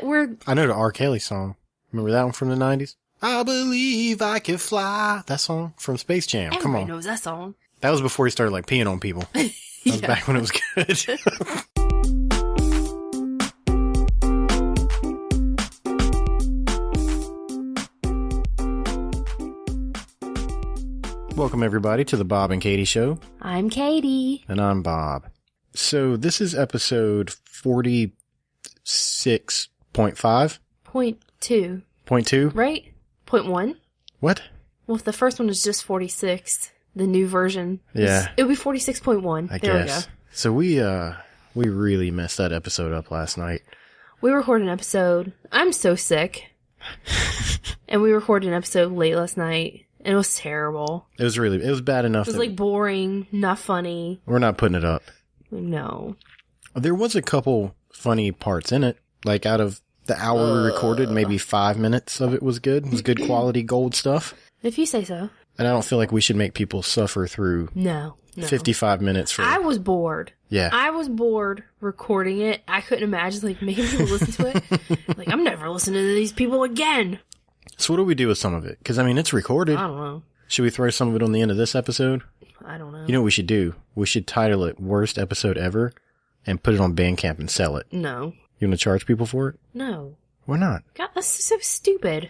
what? I know the R. Kelly song. Remember that one from the 90s? I believe I can fly. That song from Space Jam. Come on. Everybody knows that song. That was before he started like peeing on people. That was back when it was good. Welcome everybody to the Bob and Katie Show. I'm Katie. And I'm Bob. So this is episode 46.5? Point 2. Point 2? Right? Point 1? What? Well, if the first one is just 46, the new version. Yeah. It would be 46.1. I there guess. We go. So we really messed that episode up last night. We recorded an episode. I'm so sick. And we recorded an episode late last night. And it was terrible. It was bad enough. It was like boring, not funny. We're not putting it up. No. There was a couple funny parts in it. Like out of the hour we recorded, maybe 5 minutes of it was good. It was good quality gold stuff. If you say so. And I don't feel like we should make people suffer through No. 55 minutes for... I was bored. Yeah. I was bored recording it. I couldn't imagine like making people listen to it. Like, I'm never listening to these people again. So what do we do with some of it? Because, I mean, it's recorded. I don't know. Should we throw some of it on the end of this episode? I don't know. You know what we should do? We should title it Worst Episode Ever and put it on Bandcamp and sell it. No. You want to charge people for it? No. Why not? God, that's so stupid.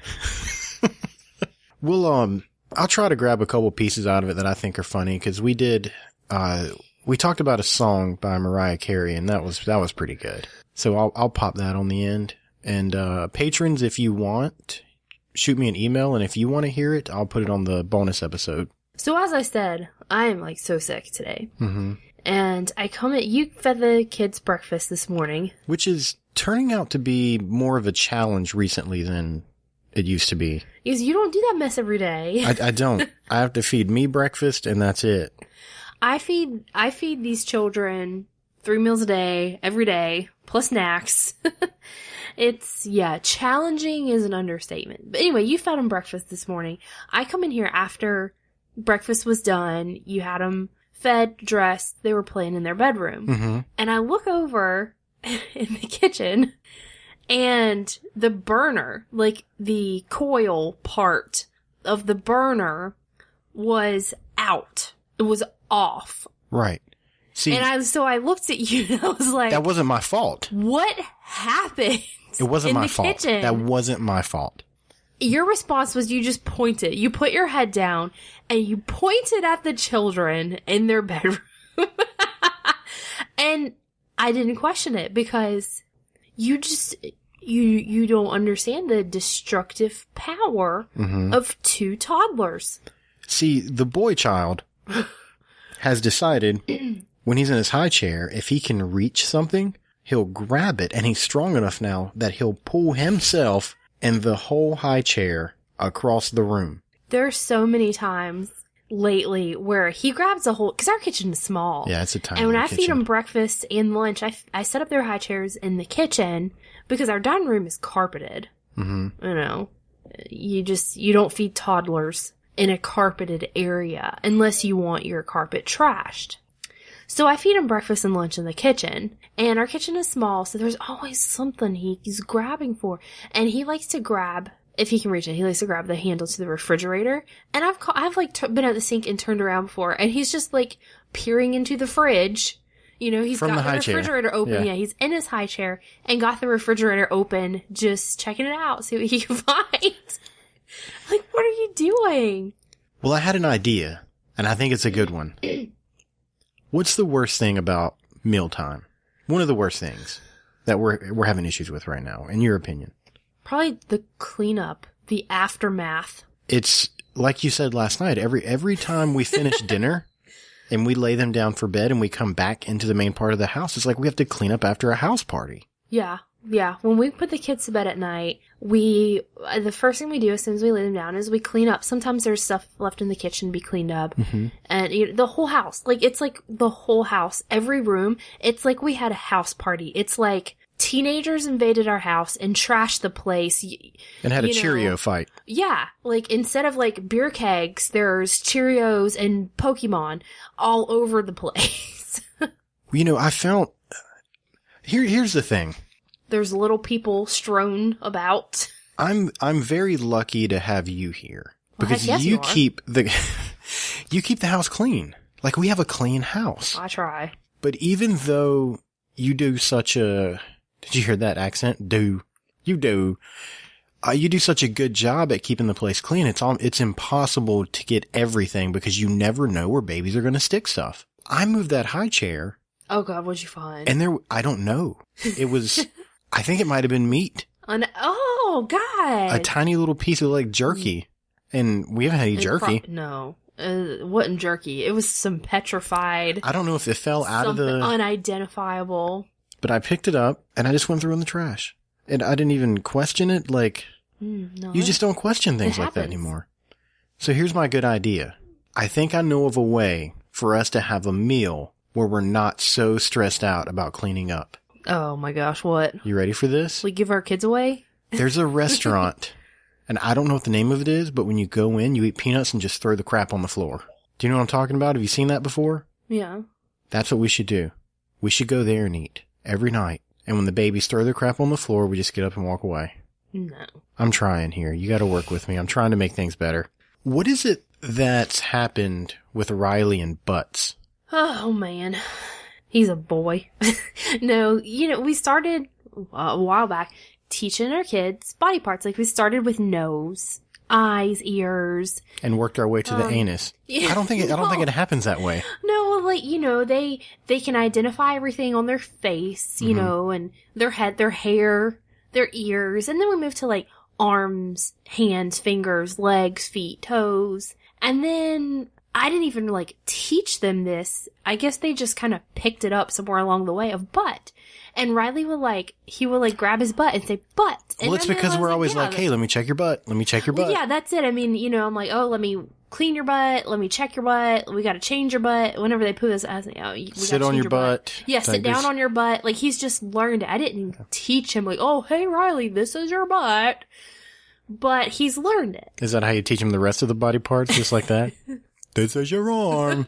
Well, I'll try to grab a couple pieces out of it that I think are funny, because we talked about a song by Mariah Carey, and that was pretty good. So I'll pop that on the end. And patrons, if you want, shoot me an email, and if you want to hear it, I'll put it on the bonus episode. So as I said, I am like so sick today. Mm-hmm. And you fed the kids breakfast this morning. Which is turning out to be more of a challenge recently than it used to be. Because you don't do that mess every day. I don't. I have to feed me breakfast, and that's it. I feed these children 3 meals a day, every day, plus snacks. Challenging is an understatement. But anyway, you fed them breakfast this morning. I come in here after breakfast was done. You had them fed, dressed. They were playing in their bedroom. Mm-hmm. And I look over in the kitchen, and the burner, like the coil part of the burner, was out. It was off. Right. See, and I looked at you and I was like, that wasn't my fault. What happened? It wasn't my fault. Kitchen? That wasn't my fault. Your response was you just pointed. You put your head down and you pointed at the children in their bedroom. And I didn't question it because you don't understand the destructive power of 2 toddlers. See, the boy child has decided when he's in his high chair, if he can reach something, he'll grab it, and he's strong enough now that he'll pull himself and the whole high chair across the room. There's so many times lately where he grabs a whole, because our kitchen is small. Yeah, it's a tiny And when I kitchen. feed them breakfast and lunch, I set up their high chairs in the kitchen because our dining room is carpeted. Mm-hmm. You know, you don't feed toddlers in a carpeted area unless you want your carpet trashed. So I feed him breakfast and lunch in the kitchen, and our kitchen is small, so there's always something he's grabbing for. And he likes to grab, if he can reach it, he likes to grab the handle to the refrigerator. And I've been at the sink and turned around before, and he's just like peering into the fridge. You know, he's From got the the refrigerator open. Yeah. Yeah, he's in his high chair and got the refrigerator open, just checking it out, see what he can find. Like, what are you doing? Well, I had an idea, and I think it's a good one. What's the worst thing about mealtime? One of the worst things that we're having issues with right now, in your opinion? Probably the cleanup, the aftermath. It's like you said last night. Every time we finish dinner and we lay them down for bed and we come back into the main part of the house, it's like we have to clean up after a house party. Yeah. Yeah. When we put the kids to bed at night, the first thing we do as soon as we lay them down is we clean up. Sometimes there's stuff left in the kitchen to be cleaned up. Mm-hmm. And the whole house, like, it's like the whole house, every room. It's like we had a house party. It's like teenagers invaded our house and trashed the place. And had a Cheerio fight. Yeah. Like, instead of like beer kegs, there's Cheerios and Pokemon all over the place. You know, I found, here's the thing. There's little people strewn about. I'm very lucky to have you here Well, because heck yes, you you are. keep you keep the house clean. Like, we have a clean house. I try. But even though you do such a, did you hear that accent? You do such a good job at keeping the place clean. It's impossible to get everything because you never know where babies are going to stick stuff. I moved that high chair Oh God, what'd you find? and I don't know. It was, I think it might have been meat. Oh God. A tiny little piece of like jerky. And we haven't had any jerky. No. It wasn't jerky. It was some petrified, I don't know if it fell out of something the, unidentifiable. but I picked it up and I just went through in the trash. And I didn't even question it. Like, No, you just don't question things it like that happens. anymore. So here's my good idea. I think I know of a way for us to have a meal where we're not so stressed out about cleaning up. Oh my gosh, what? You ready for this? We give our kids away? There's a restaurant, and I don't know what the name of it is, but when you go in, you eat peanuts and just throw the crap on the floor. Do you know what I'm talking about? Have you seen that before? Yeah. That's what we should do. We should go there and eat every night. And when the babies throw their crap on the floor, we just get up and walk away. No. I'm trying here. You got to work with me. I'm trying to make things better. What is it that's happened with Riley and Butts? Oh man. He's a boy. No, we started a while back teaching our kids body parts. Like, we started with nose, eyes, ears. And worked our way to the anus. yeah, I don't think it happens that way. No, like, they can identify everything on their face, you know, and their head, their hair, their ears. And then we moved to like arms, hands, fingers, legs, feet, toes. And then I didn't even like teach them this. I guess they just kind of picked it up somewhere along the way of butt. And Riley would grab his butt and say butt. And Well, it's then because I was we're always yeah, like, hey, let me check your butt. Let me check your butt. yeah, that's it. I mean, I'm like, oh, let me clean your butt. Let me check your butt. We got to change your butt. Whenever they put this, I was like, oh, we got to Sit on change your butt. Yeah, sit down on your butt. Like, he's just learned. I didn't teach him, like, oh, hey, Riley, this is your butt. But he's learned it. Is that how you teach him the rest of the body parts? Just like that? This is your arm.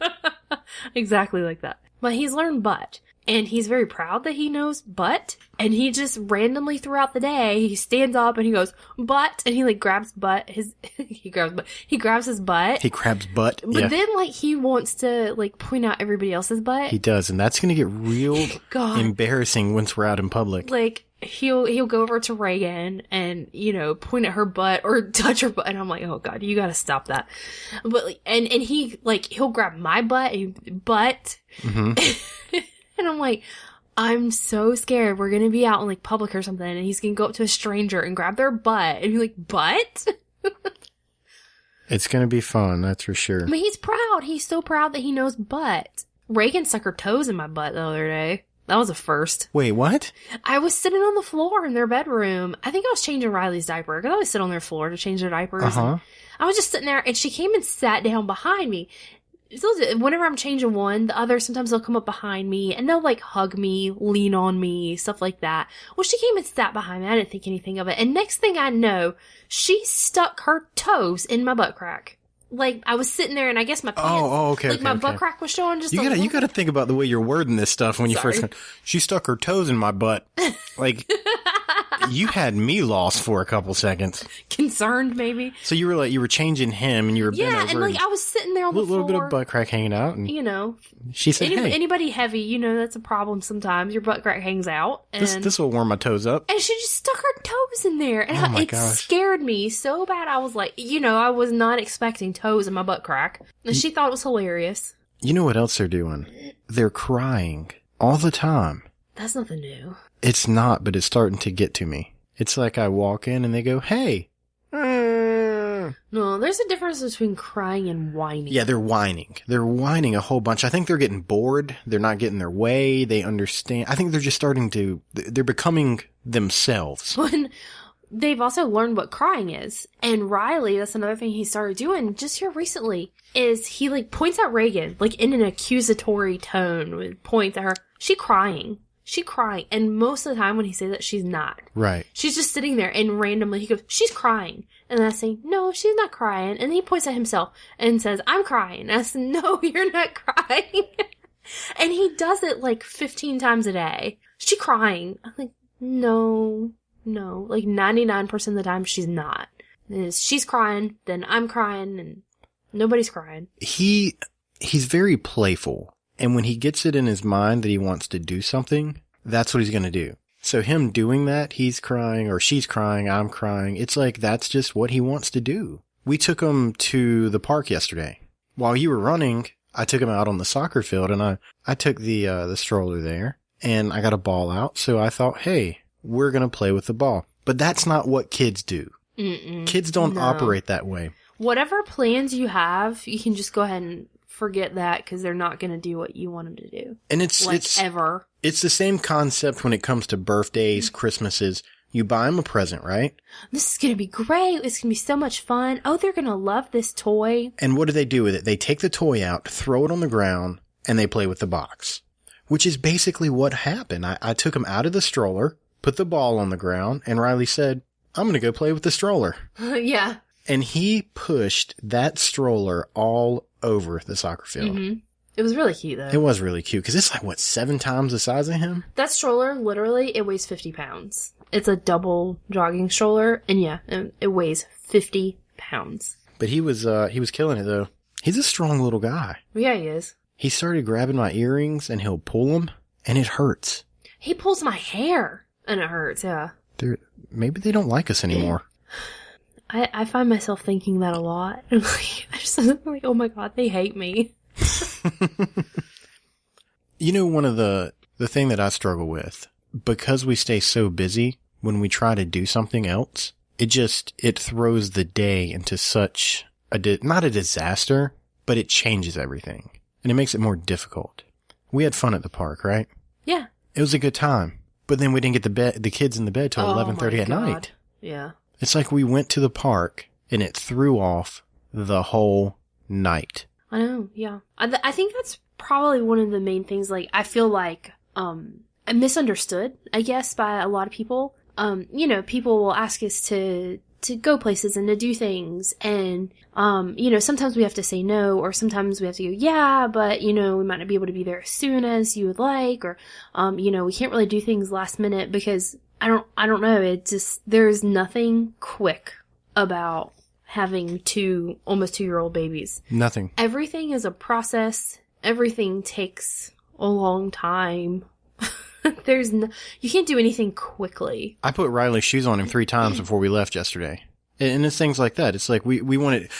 Exactly like that. But he's learned butt. And he's very proud that he knows butt. And he just randomly throughout the day, he stands up and he goes, butt. And he like grabs butt. He grabs his butt. He grabs butt. But Yeah, then like he wants to like point out everybody else's butt. he does. And that's going to get real God. embarrassing once we're out in public. Like he'll go over to Reagan and, point at her butt or touch her butt. And I'm like, oh God, you gotta stop that. But like, and he like, he'll grab my butt and butt. Mm-hmm. And I'm like, I'm so scared we're gonna be out in like public or something and he's gonna go up to a stranger and grab their butt and be like, butt? It's going to be fun, that's for sure. But he's proud. He's so proud that he knows butt. Reagan stuck her toes in my butt the other day. That was a first. Wait, what? I was sitting on the floor in their bedroom. I think I was changing Riley's diaper. Because I always sit on their floor to change their diapers. Uh-huh. And I was just sitting there and she came and sat down behind me. So whenever I'm changing one, the other, sometimes they'll come up behind me and they'll like hug me, lean on me, stuff like that. Well, she came and sat behind me. I didn't think anything of it. And next thing I know, she stuck her toes in my butt crack. Like, I was sitting there and I guess my pants, okay, like okay, my okay. butt crack was showing just You a little. gotta think about the way you're wording this stuff when you Sorry. first. She stuck her toes in my butt. Like, you had me lost for a couple seconds. Concerned, maybe. So you were changing him, and you were bent Yeah, over. and like I was sitting there on a the floor. little bit of butt crack hanging out, and she said, "Hey, Anybody heavy, that's a problem sometimes. Your butt crack hangs out. And this will warm my toes up." And she just stuck her toes in there. And Oh my it gosh. scared me so bad. I was like, I was not expecting toes in my butt crack. And she thought it was hilarious. You know what else they're doing? They're crying all the time. That's nothing new. It's not, but it's starting to get to me. It's like I walk in and they go, "Hey." No, there's a difference between crying and whining. Yeah, they're whining. They're whining a whole bunch. I think they're getting bored. They're not getting their way. They understand. I think they're just they're becoming themselves. When they've also learned what crying is. And Riley, that's another thing he started doing just here recently, is he like points at Reagan, like in an accusatory tone, points at her. She crying. And most of the time when he says that, she's not. Right. She's just sitting there and randomly he goes, she's crying. And I say, no, she's not crying. And he points at himself and says, I'm crying. And I said, no, you're not crying. And he does it like 15 times a day. She crying. I'm like, No. Like 99% of the time, she's not. She's crying, then I'm crying, and nobody's crying. He's very playful. And when he gets it in his mind that he wants to do something, that's what he's going to do. So him doing that, he's crying or she's crying, I'm crying. It's like that's just what he wants to do. We took him to the park yesterday. While you were running, I took him out on the soccer field and I took the stroller there and I got a ball out. So I thought, hey, we're going to play with the ball. But that's not what kids do. Kids don't operate that way. Whatever plans you have, you can just go ahead and forget that because they're not going to do what you want them to do. And it's ever. It's the same concept when it comes to birthdays, Christmases. You buy them a present, right? This is going to be great. It's going to be so much fun. Oh, they're going to love this toy. And what do they do with it? They take the toy out, throw it on the ground, and they play with the box. Which is basically what happened. I took him out of the stroller, put the ball on the ground, and Riley said, I'm going to go play with the stroller. Yeah. And he pushed that stroller all over the soccer field. Mm-hmm. It was really cute, though. It was really cute, because it's like, 7 times the size of him? That stroller, literally, it weighs 50 pounds. It's a double jogging stroller, and yeah, it weighs 50 pounds. But he was killing it, though. He's a strong little guy. Yeah, he is. He started grabbing my earrings, and he'll pull them, and it hurts. He pulls my hair, and it hurts, yeah. Maybe they don't like us anymore. I find myself thinking that a lot. I'm like, oh my god, they hate me. You know, one of the thing that I struggle with, because we stay so busy, when we try to do something else, it throws the day into such not a disaster, but it changes everything. And it makes it more difficult. We had fun at the park, right? Yeah. It was a good time. But then we didn't get the kids in the bed till 11:30 at night. Yeah. It's like we went to the park and it threw off the whole night. I know, yeah. I think that's probably one of the main things, like, I feel like, misunderstood, I guess, by a lot of people. You know, people will ask us to go places and to do things, and, you know, sometimes we have to say no, or sometimes we have to go, yeah, but, you know, we might not be able to be there as soon as you would like, or, you know, we can't really do things last minute because, I don't know, it just, there's nothing quick about having almost 2-year-old babies. Nothing. Everything is a process. Everything takes a long time. You can't do anything quickly. I put Riley's shoes on him 3 times before we left yesterday. And it's things like that. It's like we wanted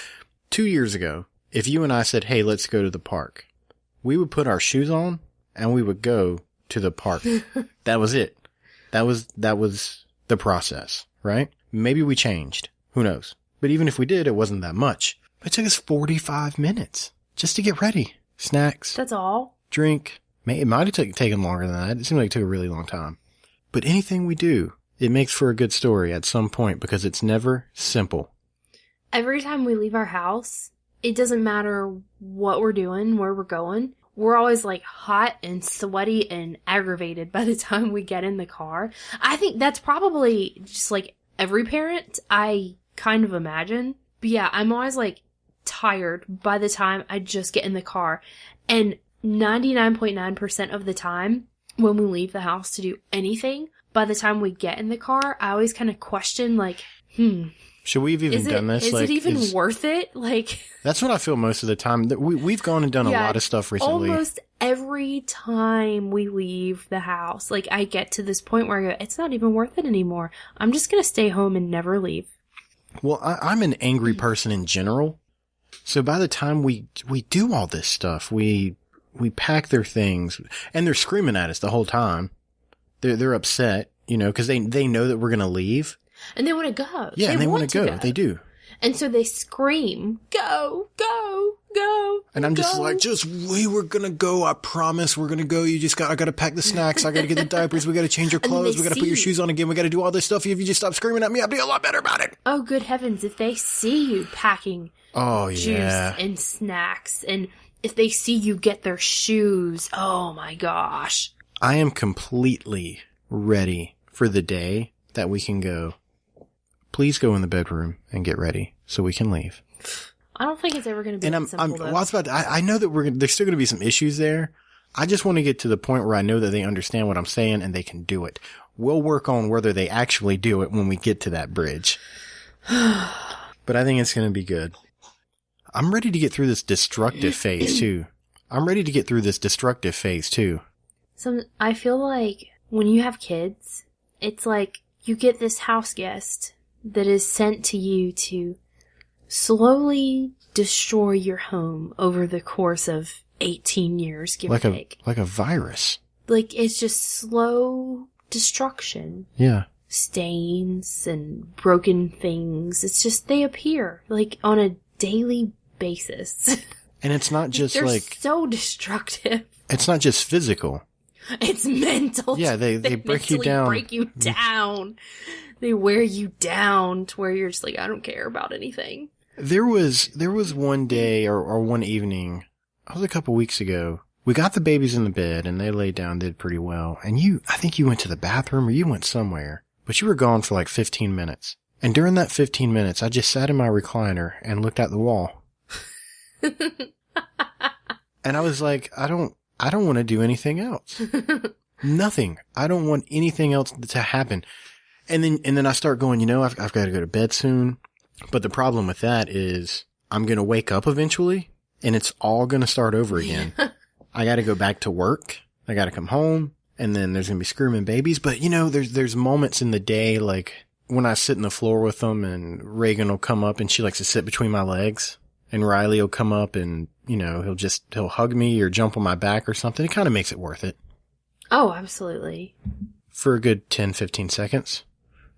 2 years ago, if you and I said, hey, let's go to the park, we would put our shoes on and we would go to the park. That was it. That was the process, right? Maybe we changed. Who knows? But even if we did, it wasn't that much. It took us 45 minutes just to get ready. Snacks. That's all. Drink. It might have taken longer than that. It seemed like it took a really long time. But anything we do, it makes for a good story at some point because it's never simple. Every time we leave our house, it doesn't matter what we're doing, where we're going. We're always like hot and sweaty and aggravated by the time we get in the car. I think that's probably just like every parent, I kind of imagine. But yeah, I'm always like tired by the time I just get in the car. And 99.9% of the time when we leave the house to do anything, by the time we get in the car, I always kind of question like, should we have even done this? Is it even worth it? Like, that's what I feel most of the time. We've gone and done a lot of stuff recently. Almost every time we leave the house, like I get to this point where I go, it's not even worth it anymore. I'm just going to stay home and never leave. Well, I'm an angry person in general. So by the time we do all this stuff, we pack their things and they're screaming at us the whole time. They're upset, you know, because they know that we're going to leave. And they want to go. Yeah, they want to go. They do. And so they scream, go, go, go. And I'm just like, we were going to go. I promise we're going to go. I got to pack the snacks. I got to get the diapers. We got to change your clothes. We got to put your shoes on again. We got to do all this stuff. If you just stop screaming at me, I'll be a lot better about it. Oh, good heavens. If they see you packing juice and snacks, and if they see you get their shoes, oh my gosh. I am completely ready for the day that we can go. Please go in the bedroom and get ready so we can leave. I don't think it's ever going to be that simple, though. I know that there's still going to be some issues there. I just want to get to the point where I know that they understand what I'm saying and they can do it. We'll work on whether they actually do it when we get to that bridge. But I think it's going to be good. I'm ready to get through this destructive phase, too. I feel like when you have kids, it's like you get this house guest that is sent to you to slowly destroy your home over the course of 18 years, give or take. Like a virus. Like, it's just slow destruction. Yeah. Stains and broken things. It's just, they appear, like, on a daily basis. And it's not just They're like... so destructive. It's not just physical. It's mental. Yeah, they break you down. Break you down. They wear you down to where you're just like, I don't care about anything. There was one day or one evening, it was a couple weeks ago. We got the babies in the bed and they laid down, did pretty well. And I think you went to the bathroom or you went somewhere, but you were gone for like 15 minutes. And during that 15 minutes, I just sat in my recliner and looked at the wall. And I was like, I don't want to do anything else. Nothing. I don't want anything else to happen. And then I start going, I've got to go to bed soon. But the problem with that is I'm going to wake up eventually and it's all going to start over again. I got to go back to work. I got to come home and then there's going to be screaming babies. But there's moments in the day, like when I sit on the floor with them and Reagan will come up and she likes to sit between my legs and Riley will come up and, he'll hug me or jump on my back or something. It kind of makes it worth it. Oh, absolutely. For a good 10, 15 seconds.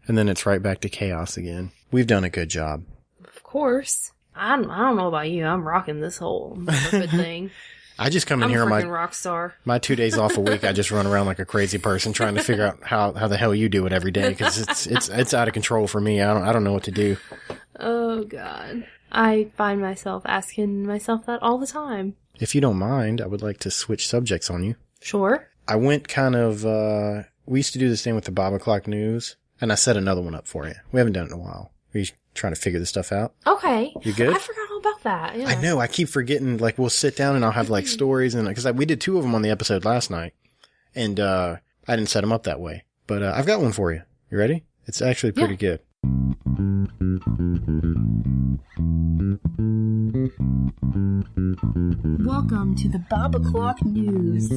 And then it's right back to chaos again. We've done a good job. Of course. I don't know about you. I'm rocking this whole motherhood thing. I just come in I'm here a on freaking rock star. my 2 days off a week. I just run around like a crazy person trying to figure out how the hell you do it every day because it's out of control for me. I don't know what to do. Oh God, I find myself asking myself that all the time. If you don't mind, I would like to switch subjects on you. Sure. I went kind of. We used to do this thing with the Bob O'Clock News, and I set another one up for you. We haven't done it in a while. Are you trying to figure this stuff out? Okay. You good? I forgot all about that. Yeah. I know. I keep forgetting. Like, we'll sit down and I'll have like stories, and because we did 2 of them on the episode last night, and I didn't set them up that way. But I've got one for you. You ready? It's actually pretty good. Welcome to the Bob O'Clock News.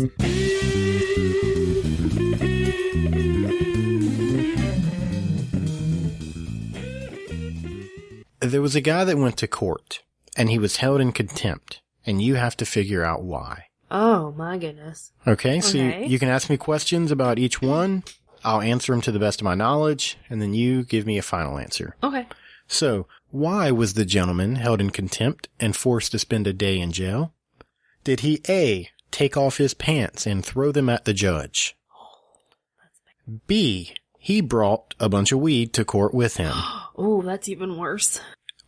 There was a guy that went to court, and he was held in contempt, and you have to figure out why. Oh, my goodness. Okay, so you can ask me questions about each one. I'll answer them to the best of my knowledge, and then you give me a final answer. Okay. So, why was the gentleman held in contempt and forced to spend a day in jail? Did he A, take off his pants and throw them at the judge? B, he brought a bunch of weed to court with him? Oh, that's even worse.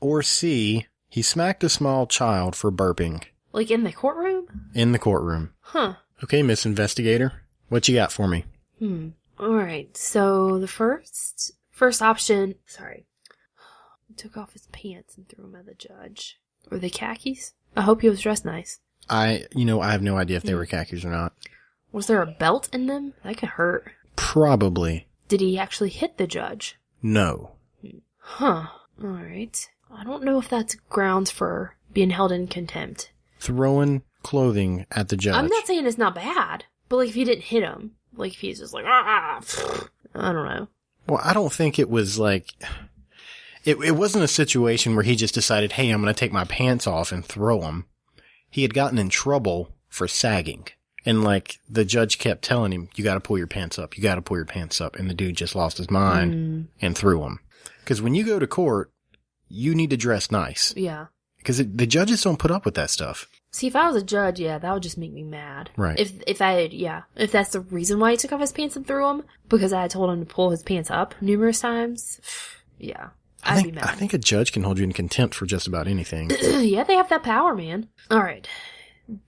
Or C, he smacked a small child for burping? Like in the courtroom? In the courtroom. Huh. Okay, Miss Investigator, what you got for me? Alright, so the first option, he took off his pants and threw them at the judge. Were they khakis? I hope he was dressed nice. I have no idea if they were khakis or not. Was there a belt in them? That could hurt. Probably. Did he actually hit the judge? No. Huh. Alright. I don't know if that's grounds for being held in contempt. Throwing clothing at the judge. I'm not saying it's not bad, but like if you didn't hit him, like if he's just like, I don't know. Well, I don't think it was like, it wasn't a situation where he just decided, hey, I'm going to take my pants off and throw them. He had gotten in trouble for sagging. And like the judge kept telling him, you got to pull your pants up. You got to pull your pants up. And the dude just lost his mind and threw them. Because when you go to court, you need to dress nice. Yeah. Because the judges don't put up with that stuff. See, if I was a judge, yeah, that would just make me mad. Right. If that's the reason why he took off his pants and threw them, because I had told him to pull his pants up numerous times, yeah, I'd be mad. I think a judge can hold you in contempt for just about anything. Yeah, they have that power, man. All right.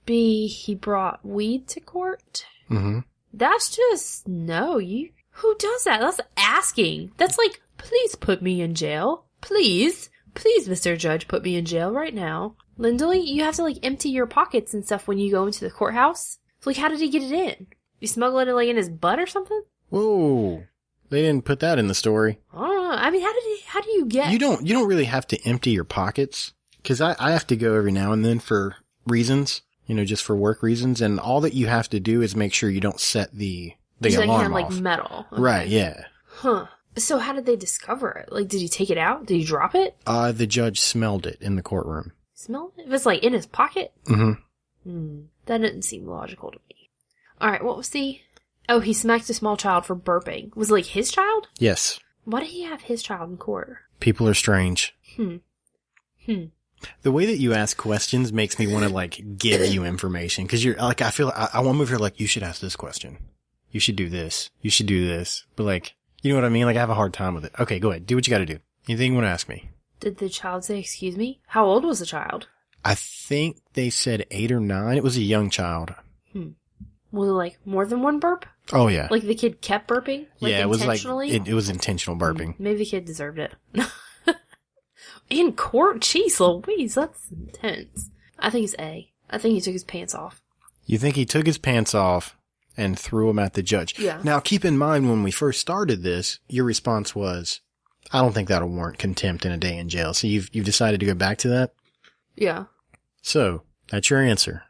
B, he brought weed to court? Mm-hmm. That's just, who does that? That's asking. That's like, please put me in jail. Please, Mr. Judge, put me in jail right now. Lindley, you have to like empty your pockets and stuff when you go into the courthouse. So like, how did he get it in? You smuggle it like in his butt or something? Whoa. They didn't put that in the story. I don't know. I mean, how do you get? You don't really have to empty your pockets, because I have to go every now and then for reasons, just for work reasons, and all that you have to do is make sure you don't set the alarm off. Like metal. Okay. Right, yeah. Huh. So how did they discover it? Like, did he take it out? Did he drop it? The judge smelled it in the courtroom. Smelled it? It was like in his pocket? Mm-hmm. That didn't seem logical to me. Alright, what was Oh, he smacked a small child for burping. Was it like his child? Yes. Why did he have his child in court? People are strange. The way that you ask questions makes me want to, like, give you information. Because you're, like, I feel, I want to move here, like, you should ask this question. You should do this. You should do this. But, like, you know what I mean? Like, I have a hard time with it. Okay, go ahead. Do what you gotta do. Anything you want to ask me? Did the child say, excuse me? How old was the child? I think they said 8 or 9. It was a young child. Was it, like, more than one burp? Oh, yeah. Like, the kid kept burping? Like, yeah, it was like, intentionally? it was intentional burping. Maybe the kid deserved it. In court? Jeez Louise, that's intense. I think it's A. I think he took his pants off. You think he took his pants off and threw them at the judge? Yeah. Now, keep in mind, when we first started this, your response was, I don't think that'll warrant contempt in a day in jail. So you've decided to go back to that? Yeah. So, that's your answer.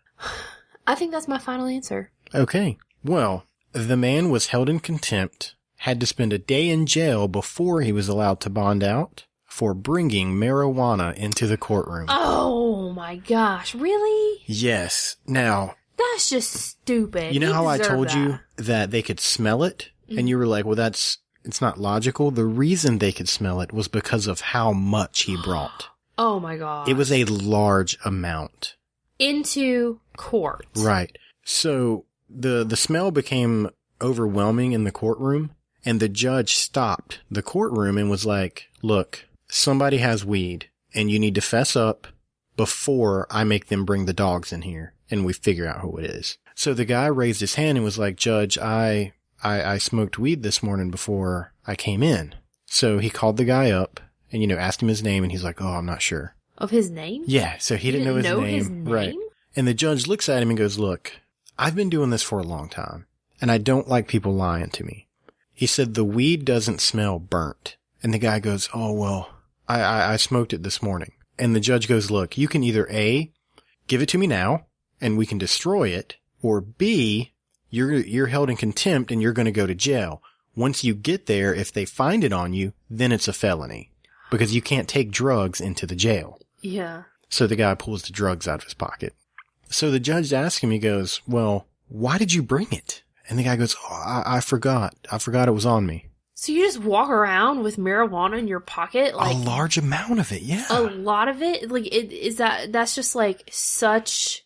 I think that's my final answer. Okay. Well, the man was held in contempt, had to spend a day in jail before he was allowed to bond out for bringing marijuana into the courtroom. Oh my gosh, really? Yes. Now, that's just stupid. You know how I told that. you that they could smell it? And you were like, well, it's not logical. The reason they could smell it was because of how much he brought. Oh my god. It was a large amount. Into court. Right. So the smell became overwhelming in the courtroom, and the judge stopped the courtroom and was like, look, somebody has weed and you need to fess up before I make them bring the dogs in here and we figure out who it is. So the guy raised his hand and was like, Judge, I smoked weed this morning before I came in. So he called the guy up and, asked him his name, and he's like, oh, I'm not sure. Of his name? Yeah. So he didn't know his name. Right. And the judge looks at him and goes, look, I've been doing this for a long time and I don't like people lying to me. He said, the weed doesn't smell burnt. And the guy goes, oh, well, I smoked it this morning. And the judge goes, look, you can either A, give it to me now and we can destroy it, or B, you're held in contempt and you're going to go to jail. Once you get there, if they find it on you, then it's a felony because you can't take drugs into the jail. Yeah. So the guy pulls the drugs out of his pocket. So the judge asks him, he goes, well, why did you bring it? And the guy goes, oh, I forgot. I forgot it was on me. So you just walk around with marijuana in your pocket? Like, a large amount of it, yeah. A lot of it? Like, that's just like such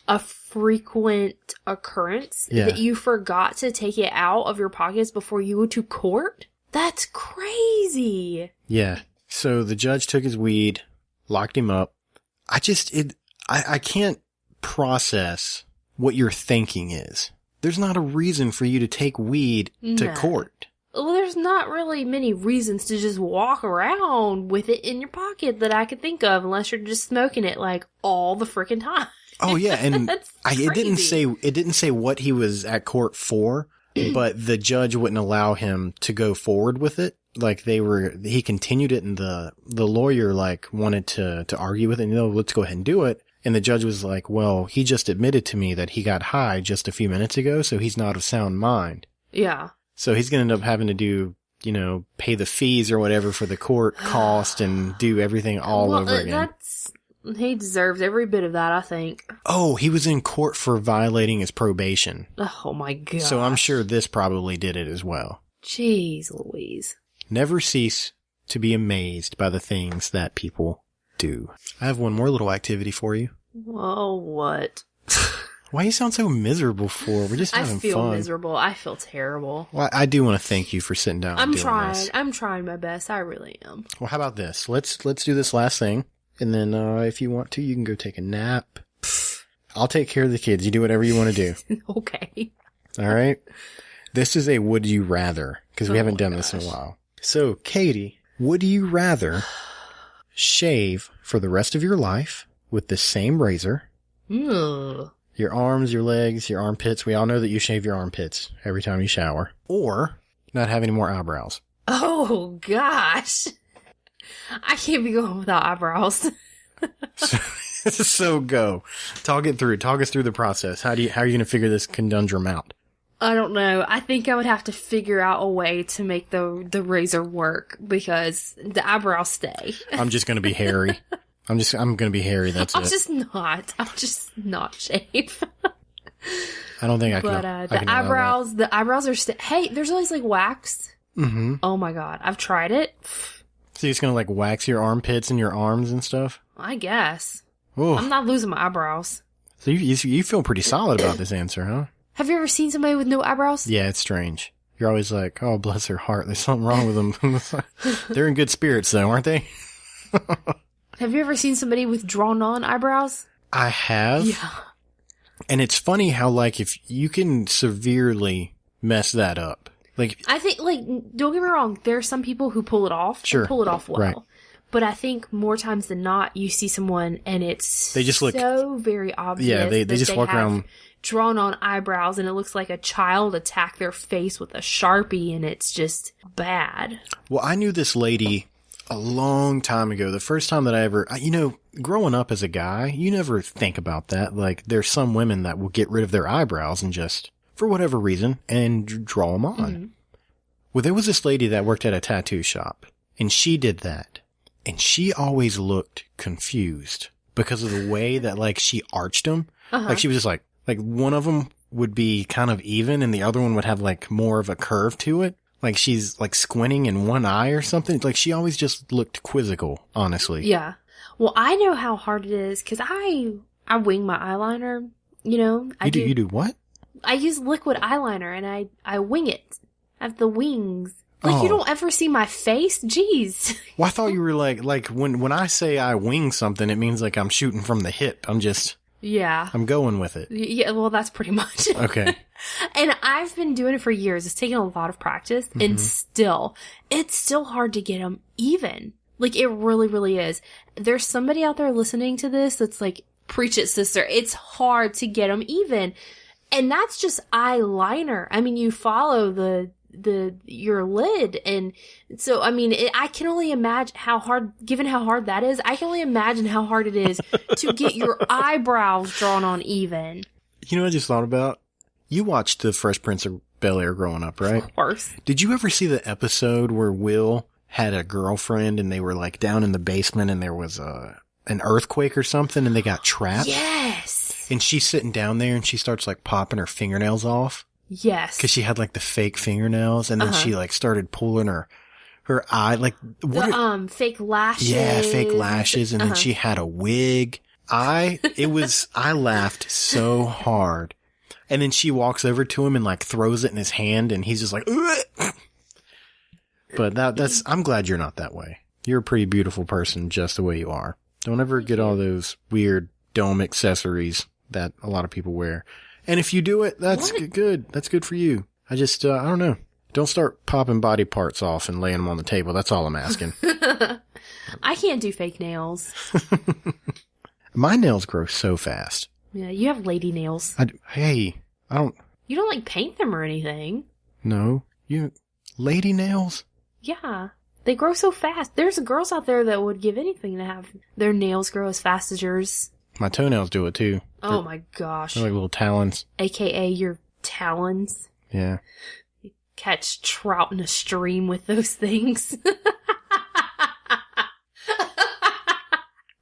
a frequent occurrence that you forgot to take it out of your pockets before you go to court? That's crazy. Yeah. So the judge took his weed, locked him up. I can't process what your thinking is. There's not a reason for you to take weed to court. Well, there's not really many reasons to just walk around with it in your pocket that I could think of, unless you're just smoking it like all the freaking time. Oh yeah, and it didn't say what he was at court for, but the judge wouldn't allow him to go forward with it. Like he continued it, and the lawyer wanted to argue with it. Let's go ahead and do it. And the judge was like, well, he just admitted to me that he got high just a few minutes ago, so he's not of sound mind. Yeah. So he's going to end up having to do, pay the fees or whatever for the court cost and do everything all over again. He deserves every bit of that, I think. Oh, he was in court for violating his probation. Oh my god. So I'm sure this probably did it as well. Jeez Louise. Never cease to be amazed by the things that people do. I have one more little activity for you. Oh, what? Why you sound so miserable for? We're just having fun. I feel miserable. I feel terrible. Well, I do want to thank you for sitting down and doing this. I'm trying my best. I really am. Well, how about this? Let's do this last thing. And then, if you want to, you can go take a nap. I'll take care of the kids. You do whatever you want to do. Okay. All right. This is a would you rather, because we haven't done this in a while. So, Katie, would you rather shave for the rest of your life with the same razor? Ugh. Your arms, your legs, your armpits. We all know that you shave your armpits every time you shower. Or not have any more eyebrows. Oh, gosh. I can't be going without eyebrows. So go. Talk it through. Talk us through the process. How are you going to figure this conundrum out? I don't know. I think I would have to figure out a way to make the razor work because the eyebrows stay. I'm just going to be hairy. I'm going to be hairy. That's I'm it. I'm just not shave. I don't think I can. But I the can allow eyebrows are hey, there's always like wax. Mm-hmm. Oh my God. I've tried it. So you're just going to like wax your armpits and your arms and stuff? I guess. Oh. I'm not losing my eyebrows. So you feel pretty solid about this answer, huh? Have you ever seen somebody with no eyebrows? Yeah, it's strange. You're always like, oh, bless their heart. There's something wrong with them. They're in good spirits, though, aren't they? Have you ever seen somebody with drawn-on eyebrows? I have. Yeah. And it's funny how, like, if you can severely mess that up. Like, I think, like, don't get me wrong. There are some people who pull it off. Sure. And pull it off well. Right. But I think more times than not, you see someone and it's They just look- so very obvious. yeah, they that just walk have around. drawn on eyebrows and it looks like a child attacked their face with a Sharpie and it's just bad. Well, I knew this lady a long time ago. The first time that I ever, growing up as a guy, you never think about that. Like, there's some women that will get rid of their eyebrows and just, for whatever reason, and draw them on. Mm-hmm. Well, there was this lady that worked at a tattoo shop, and she did that. And she always looked confused because of the way that, like, she arched them. Uh-huh. Like, she was just like one of them would be kind of even and the other one would have, like, more of a curve to it. Like, she's, like, squinting in one eye or something. Like, she always just looked quizzical, honestly. Yeah. Well, I know how hard it is because I wing my eyeliner, you know. You do what? I use liquid eyeliner and I wing it. I have the wings. Like, you Oh. don't ever see my face? Jeez. Well, I thought you were like when I say I wing something, it means like I'm shooting from the hip. Yeah. I'm going with it. Yeah, well, that's pretty much it. Okay. And I've been doing it for years. It's taken a lot of practice and it's still hard to get them even. Like, it really, really is. There's somebody out there listening to this that's like, preach it, sister. It's hard to get them even. And that's just eyeliner. I mean, you follow your lid. And so, I mean, I can only imagine how hard, given how hard that is, I can only imagine how hard it is to get your eyebrows drawn on even. You know what I just thought about? You watched The Fresh Prince of Bel-Air growing up, right? Of course. Did you ever see the episode where Will had a girlfriend and they were like down in the basement and there was an earthquake or something and they got trapped? Yes. And she's sitting down there and she starts like popping her fingernails off. Yes. Cause she had like the fake fingernails and then she like started pulling her eye, like what? Fake lashes. Yeah, fake lashes. And then she had a wig. I laughed so hard. And then she walks over to him and like throws it in his hand and he's just like, ugh! But I'm glad you're not that way. You're a pretty beautiful person just the way you are. Don't ever get all those weird dome accessories that a lot of people wear. And if you do it, that's good. That's good for you. I just, I don't know. Don't start popping body parts off and laying them on the table. That's all I'm asking. I can't do fake nails. My nails grow so fast. Yeah, you have lady nails. I don't. You don't like paint them or anything. No. Lady nails? Yeah. They grow so fast. There's girls out there that would give anything to have their nails grow as fast as yours. My toenails do it too. Oh my gosh. They're like little talons. AKA your talons. Yeah. You catch trout in a stream with those things.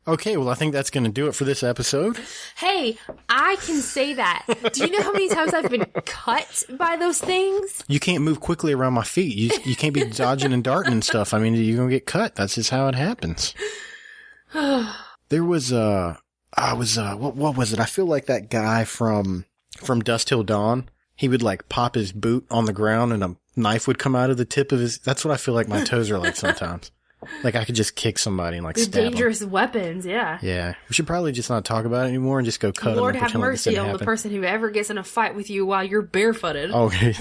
Okay, well, I think that's going to do it for this episode. Hey, I can say that. Do you know how many times I've been cut by those things? You can't move quickly around my feet. You can't be dodging and darting and stuff. I mean, you're going to get cut. That's just how it happens. There was, what was it? I feel like that guy from Dusk Till Dawn. He would like pop his boot on the ground and a knife would come out of the tip of his, that's what I feel like my toes are like sometimes. Like I could just kick somebody and like They're stab dangerous them. weapons, yeah. Yeah. We should probally just not talk about it anymore and just go cut Lord them. have mercy on the person who ever gets in a fight with you while you're barefooted. Okay.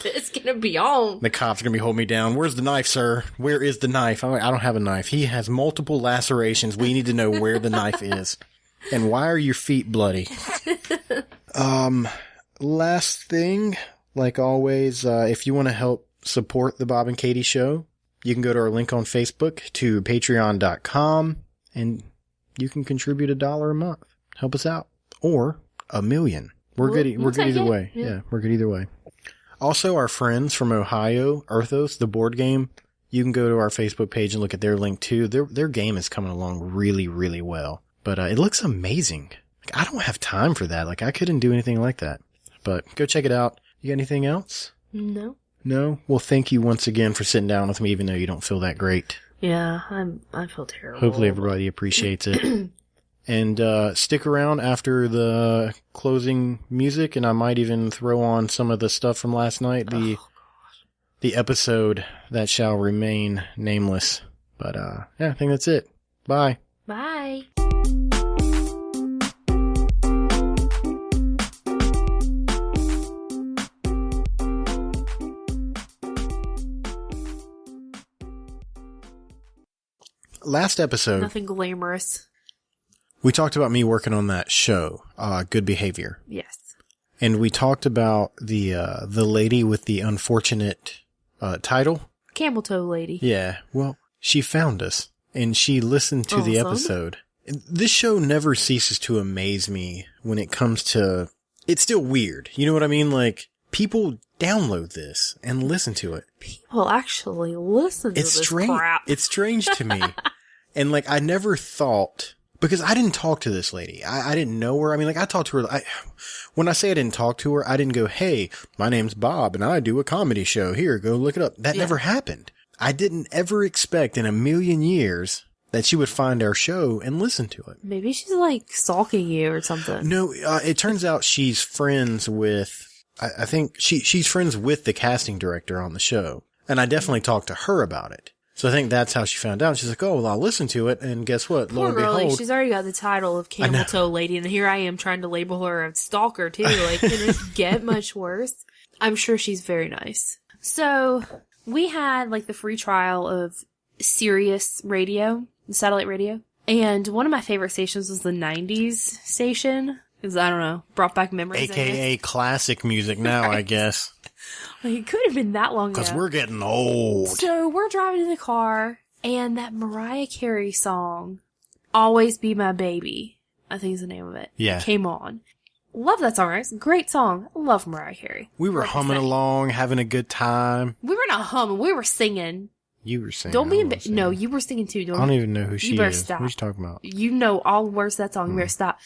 It's gonna be on. The cop's gonna be holding me down. Where's the knife, sir? Where is the knife? I'm like, I don't have a knife. He has multiple lacerations. We need to know where the knife is. And why are your feet bloody? Last like always, if you want to help support the Bob and Katie Show, you can go to our link on Facebook to patreon.com and you can contribute $1 a month. Help us out. Or $1 million. We're good either way. Yeah, we're good either way. Also, our friends from Ohio, Earthos, the board game, you can go to our Facebook page and look at their link too. Their game is coming along really, really well. But it looks amazing. Like, I don't have time for that. Like, I couldn't do anything like that. But go check it out. You got anything else? No. No? Well, thank you once again for sitting down with me, even though you don't feel that great. Yeah, I feel terrible. Hopefully everybody appreciates it. And stick around after the closing music, and I might even throw on some of the stuff from last night, the episode that shall remain nameless. But yeah, I think that's it. Bye. Bye. Last episode, Nothing glamorous. we talked about me working on that show, Good Behavior. Yes. And we talked about the lady with the unfortunate title. Camel toe lady. Yeah. Well, she found us and she listened to the Awesome. episode. This show never ceases to amaze me when it comes to, it's still weird. You know what I mean? Like, people download this and listen to it. People actually listen to It's this strange. crap. It's strange to me. And like, I never thought, because I didn't talk to this lady. I didn't know her. I mean, like, I talked to her. When I say I didn't talk to her, I didn't go, hey, my name's Bob and I do a comedy show. Here, go look it up. That never happened. I didn't ever expect in a million years that she would find our show and listen to it. Maybe she's like stalking you or something. No, it turns out she's friends with, I think she's friends with the casting director on the show. And I definitely talked to her about it. So I think that's how she found out. She's like, oh, well, I'll listen to it. And guess what? Lo Poor and girl, like, behold. she's already got the title of camel toe lady, and here I am trying to label her a stalker too. Like, can it get much worse? I'm sure she's very nice. So we had like the free trial of Sirius Radio, satellite radio, and one of my favorite stations was the 90s station. Because, I don't know, brought back memories. AKA classic music now, I guess. Like, it could have been that long ago. Because we're getting old. So we're driving in the car, and that Mariah Carey song, Always Be My Baby, I think is the name of it. Yeah. Came on. Love that song, right? It's a great song. I love Mariah Carey. We were humming along, having a good time. We were not humming, we were singing. You were singing. Don't be I embarrassed. wasn't No, singing. you were singing too. I don't even know who she better is. stop. What are you talking about? You know all the words of that song. You better stop.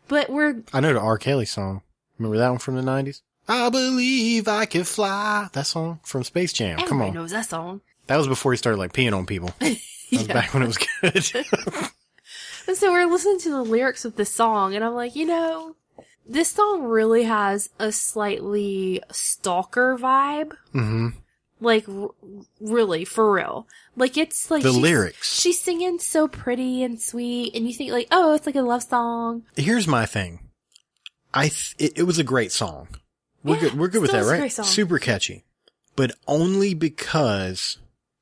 But I know the R. Kelly song. Remember that one from the 90s? I believe I can fly. That song from Space Jam. Come everybody on. knows that song. That was before he started like peeing on people. That was back when it was good. And so we're listening to the lyrics of this song, and I'm like, you know, this song really has a slightly stalker vibe. Mm-hmm. Like, really, for real. Like, it's like... The lyrics. She's singing so pretty and sweet, and you think, like, oh, it's like a love song. Here's my thing. It was a great song. We're Yeah, good. We're good with still that, is a right? great song. Super catchy. But only because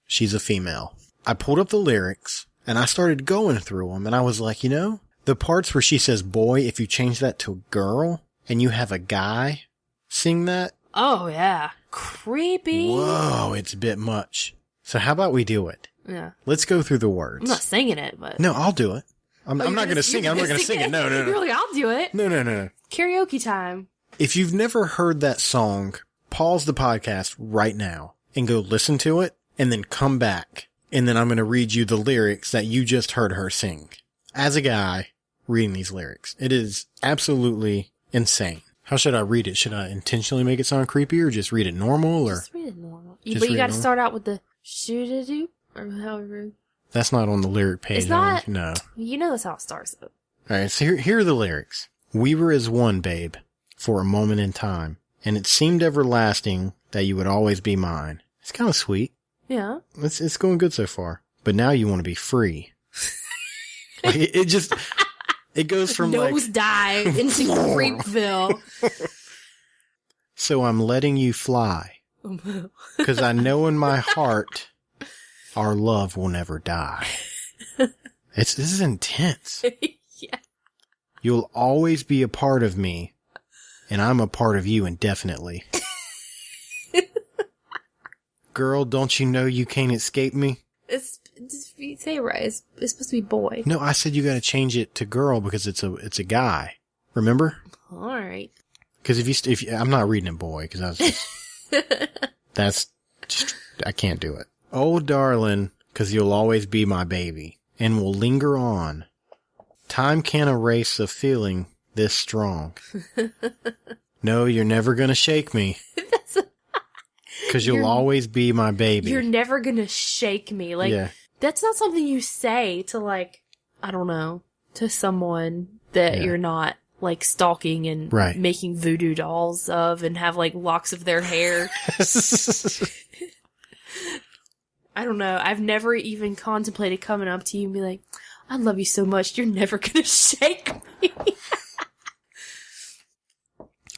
she's a female. I pulled up the lyrics and I started going through them and I was like, you know, the parts where she says boy, if you change that to girl and you have a guy sing that. Oh, yeah. Creepy. Whoa, it's a bit much. So how about we do it? Yeah. Let's go through the words. I'm not singing it, but... No, I'll do it. I'm Oh, not going to sing it. I'm not going to sing it. No. You're like, I'll do it. No. Karaoke time. If you've never heard that song, pause the podcast right now and go listen to it and then come back. And then I'm going to read you the lyrics that you just heard her sing. As a guy reading these lyrics, it is absolutely insane. How should I read it? Should I intentionally make it sound creepy or just read it normal or? Just read it normal. Just But you read got it to normal? start out with the shoot-a-doo, or however. That's not on the lyric page. It's not? No. You know that's how it starts, though. Alright, so here are the lyrics. We were as one, babe, for a moment in time, and it seemed everlasting that you would always be mine. It's kind of sweet. Yeah. It's going good so far. But now you want to be free. Like, it just, it goes from Nose like, dive into Creepville. so I'm letting you fly. Cause I know in my heart, our love will never die. This is intense. Yeah. You'll always be a part of me, and I'm a part of you indefinitely. Girl, don't you know you can't escape me? You say it right. It's supposed to be boy. No, I said you gotta change it to girl because it's a guy. Remember? All right. Because if you, I'm not reading it boy, because that's just, I can't do it. Oh, darling, because you'll always be my baby and will linger on. Time can't erase a feeling this strong. No, you're never gonna shake me. Because you'll always be my baby. You're never gonna shake me. Like, yeah. That's not something you say to, like, I don't know, to someone that you're not, like, stalking and making voodoo dolls of and have, like, locks of their hair. I don't know. I've never even contemplated coming up to you and be like, I love you so much, you're never gonna shake me.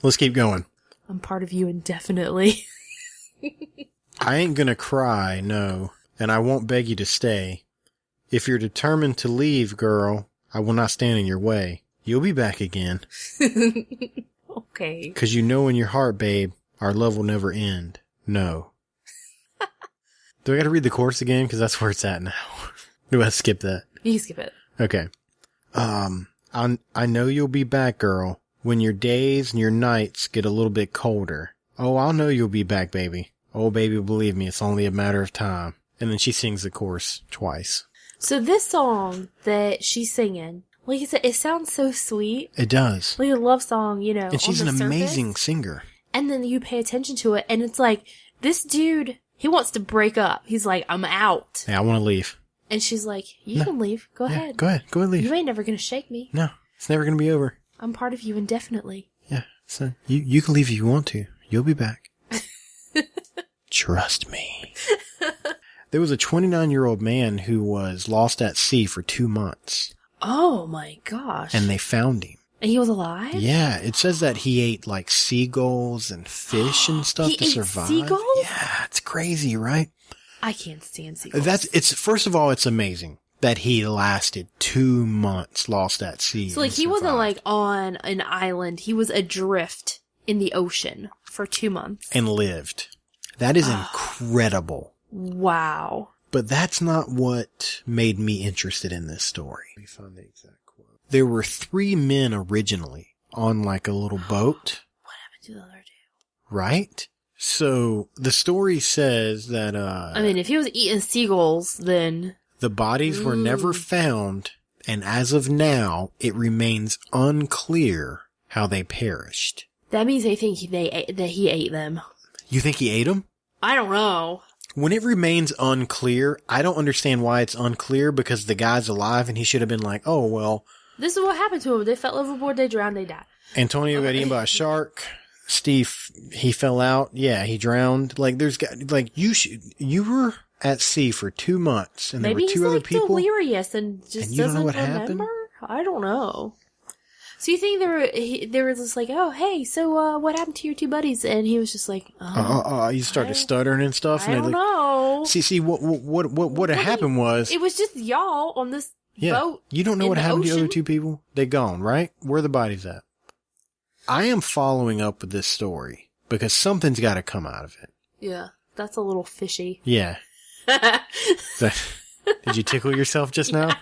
Let's keep going. I'm part of you indefinitely. I ain't gonna cry, no, and I won't beg you to stay. If you're determined to leave, girl, I will not stand in your way. You'll be back again. Okay. 'Cause you know in your heart, babe, our love will never end. No. Do I gotta read the chorus again? 'Cause that's where it's at now. Do I skip that? You can skip it. Okay. I know you'll be back, girl, when your days and your nights get a little bit colder. Oh, I'll know you'll be back, baby. Oh, baby, believe me, it's only a matter of time. And then she sings the chorus twice. So this song that she's singing, like I said, it sounds so sweet. It does. Like a love song, you know. And she's an amazing surface. singer. And then you pay attention to it, and it's like, this dude, he wants to break up. He's like, I'm out. Yeah, I want to leave. And she's like, you can leave. Go ahead. Go ahead. Go ahead, leave. You ain't never gonna shake me. No, it's never going to be over. I'm part of you indefinitely. Yeah, so you can leave if you want to. You'll be back. Trust me. There was a 29-year-old man who was lost at sea for 2 months. Oh my gosh. And they found him. And he was alive? Yeah, it says that he ate like seagulls and fish and stuff he to ate survive. Seagulls? Yeah, it's crazy, right? I can't stand seagulls. First of all, it's amazing that he lasted 2 months lost at sea. So like he wasn't like on an island, he was adrift in the ocean for 2 months. And lived. That is incredible. Wow. But that's not what made me interested in this story. Let me find the exact quote. There were 3 men originally on like a little boat. What happened to the other two? Right? So the story says that, I mean, if he was eating seagulls, then the bodies were never found. And as of now, it remains unclear how they perished. That means they think that he ate them. You think he ate them? I don't know. When it remains unclear, I don't understand why it's unclear because the guy's alive and he should have been like, oh, well. This is what happened to him. They fell overboard, they drowned, they died. Antonio got eaten by a shark. Steve, he fell out. Yeah, he drowned. Like, you were at sea for 2 months and maybe there were 2 other people. Maybe he's delirious and just and you doesn't don't know what remember? happened? I don't know. So you think they were just like, oh, hey, so what happened to your 2 buddies? And he was just like, you started stuttering and stuff. I don't know. See, what had happened was it was just y'all on this boat. You don't know what happened to the other ocean? 2 people? They gone, right? Where are the bodies at? I am following up with this story because something's got to come out of it. Yeah, that's a little fishy. Yeah. Did you tickle yourself just now?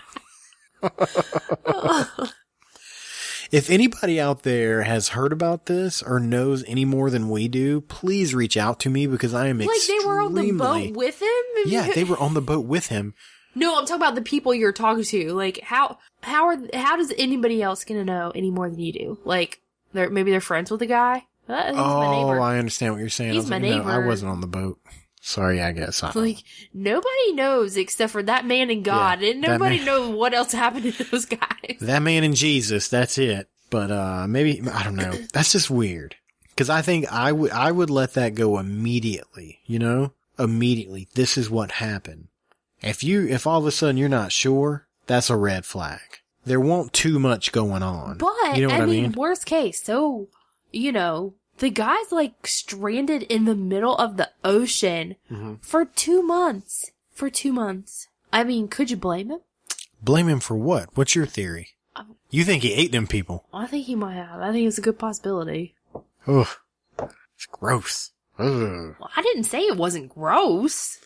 If anybody out there has heard about this or knows any more than we do, please reach out to me because I am extremely... Like they were on the boat with him? Yeah, they were on the boat with him. No, I'm talking about the people you're talking to. Like, how does anybody else gonna know any more than you do? Like, maybe they're friends with the guy? He's my neighbor. I understand what you're saying. He's my neighbor. No, I wasn't on the boat. Sorry, I guess. Like, nobody knows except for that man and God. Yeah, and nobody knows what else happened to those guys. That man and Jesus, that's it. But maybe, I don't know. That's just weird. Because I think I would let that go immediately, you know? Immediately. This is what happened. If all of a sudden you're not sure, that's a red flag. There won't too much going on. But, you know what I mean, worst case, so, you know, the guy's like stranded in the middle of the ocean for 2 months. For 2 months. I mean, could you blame him? Blame him for what? What's your theory? You think he ate them people? I think he might have. I think it's a good possibility. Ugh. It's gross. Ugh. Well, I didn't say it wasn't gross.